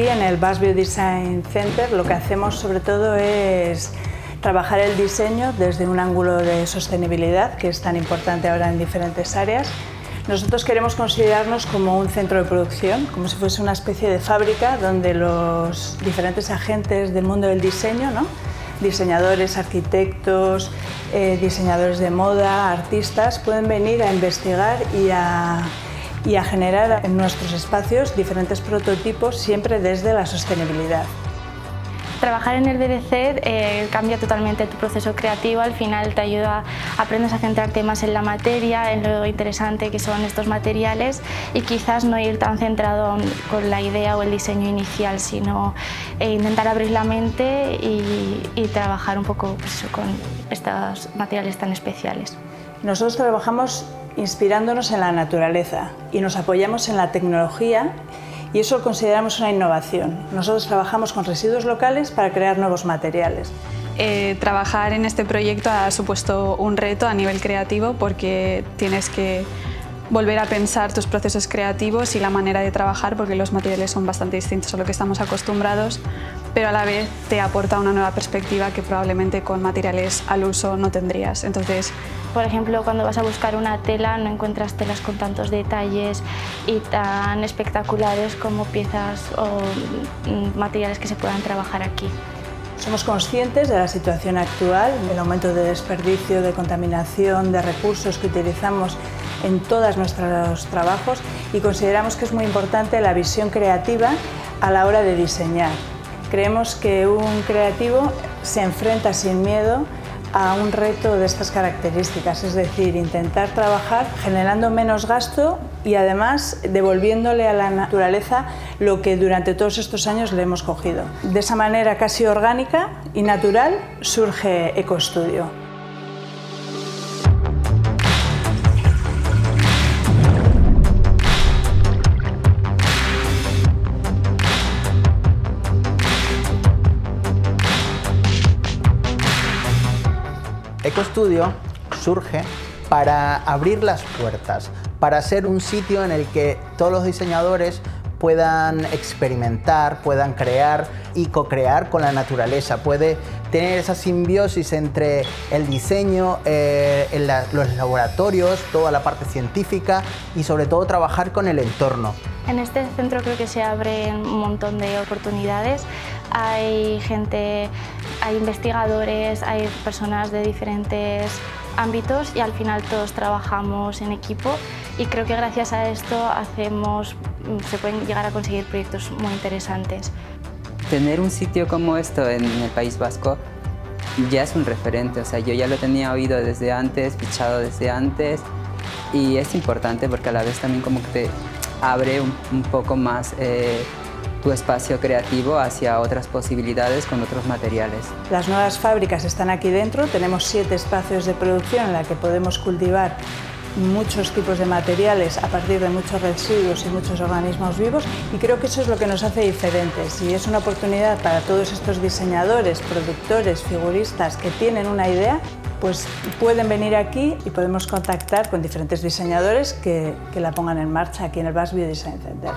Aquí en el Basque Biodesign Center lo que hacemos sobre todo es trabajar el diseño desde un ángulo de sostenibilidad, que es tan importante ahora en diferentes áreas. Nosotros queremos considerarnos como un centro de producción, como si fuese una especie de fábrica donde los diferentes agentes del mundo del diseño, ¿no? Diseñadores, arquitectos, diseñadores de moda, artistas, pueden venir a investigar y a generar en nuestros espacios diferentes prototipos, siempre desde la sostenibilidad. Trabajar en el BDC cambia totalmente tu proceso creativo, al final te ayuda, aprendes a centrarte más en la materia, en lo interesante que son estos materiales y quizás no ir tan centrado con la idea o el diseño inicial, sino intentar abrir la mente y trabajar un poco pues, con estos materiales tan especiales. Nosotros trabajamos inspirándonos en la naturaleza y nos apoyamos en la tecnología. Y eso lo consideramos una innovación. Nosotros trabajamos con residuos locales para crear nuevos materiales. Trabajar en este proyecto ha supuesto un reto a nivel creativo porque tienes que volver a pensar tus procesos creativos y la manera de trabajar porque los materiales son bastante distintos a lo que estamos acostumbrados, pero a la vez te aporta una nueva perspectiva que probablemente con materiales al uso no tendrías. Entonces, por ejemplo, cuando vas a buscar una tela no encuentras telas con tantos detalles y tan espectaculares como piezas o materiales que se puedan trabajar aquí. Somos conscientes de la situación actual, del aumento de desperdicio, de contaminación, de recursos que utilizamos en todos nuestros trabajos y consideramos que es muy importante la visión creativa a la hora de diseñar. Creemos que un creativo se enfrenta sin miedo a un reto de estas características, es decir, intentar trabajar generando menos gasto y además devolviéndole a la naturaleza lo que durante todos estos años le hemos cogido. De esa manera casi orgánica y natural surge EcoStudio. EcoStudio surge para abrir las puertas, para ser un sitio en el que todos los diseñadores puedan experimentar, puedan crear y co-crear con la naturaleza. Puede tener esa simbiosis entre el diseño, los laboratorios, toda la parte científica y sobre todo trabajar con el entorno. En este centro creo que se abren un montón de oportunidades. Hay gente, hay investigadores, hay personas de diferentes ámbitos y al final todos trabajamos en equipo y creo que gracias a esto se pueden llegar a conseguir proyectos muy interesantes. Tener un sitio como esto en el País Vasco ya es un referente, o sea, yo ya lo tenía oído desde antes, fichado desde antes y es importante porque a la vez también como que te abre un poco más tu espacio creativo hacia otras posibilidades con otros materiales. Las nuevas fábricas están aquí dentro, tenemos 7 espacios de producción en la que podemos cultivar muchos tipos de materiales a partir de muchos residuos y muchos organismos vivos y creo que eso es lo que nos hace diferentes y es una oportunidad para todos estos diseñadores, productores, figuristas que tienen una idea, pues pueden venir aquí y podemos contactar con diferentes diseñadores que la pongan en marcha aquí en el Basque Biodesign Center.